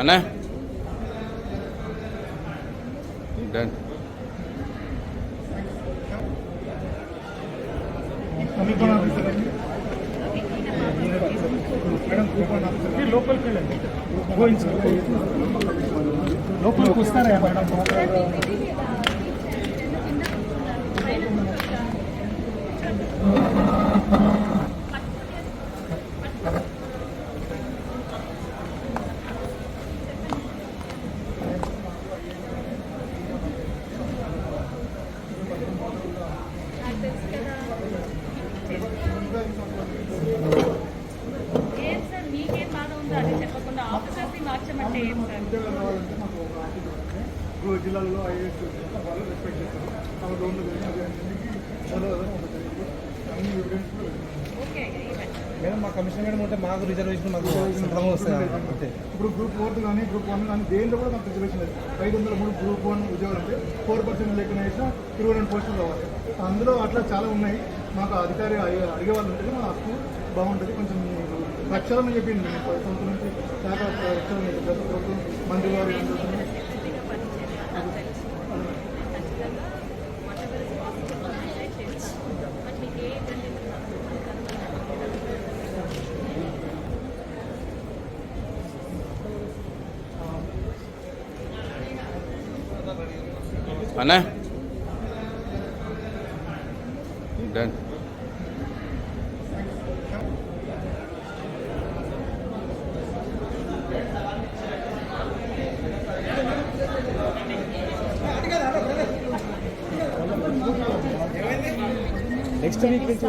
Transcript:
అన్నా డన్. లోపలికి వస్తారా మేడం? ఏం సార్ మీకేం బాధ ఉందో అది చెప్పకుండా ఆఫీసర్స్ని మార్చమంటే ఏం సార్? జిల్లాలో ఐఏఎస్ వాళ్ళు రెస్పెక్ట్ చేస్తారు. అన్ని ఎవిడెన్స్ ఓకే మేడం మా కమిషన్ మేడం ఉంటే మాకు రిజర్వేషన్ మాకు సందర్భం వస్తుంది అంతే. ఇప్పుడు గ్రూప్ 4 కానీ గ్రూప్ 1 కానీ దేంట్లో కూడా మాకు రిజర్వేషన్ లేదు. 503 గ్రూప్ 1 ఉద్యోగాలు అంటే 4% లేకుండా వేసినా 22 పోస్టులు కావాలి. అందులో అట్లా చాలా ఉన్నాయి. మాకు అధికారి అడిగే వాళ్ళు ఉంటుంది, మా హక్కు బాగుంటుంది. కొంచెం రక్షణ చెప్పింది నేను 10 సంవత్సరం నుంచి శాఖ రక్షణ మంత్రి వారు అన్నా డన్. నెక్స్ట్ వీక్ నుంచి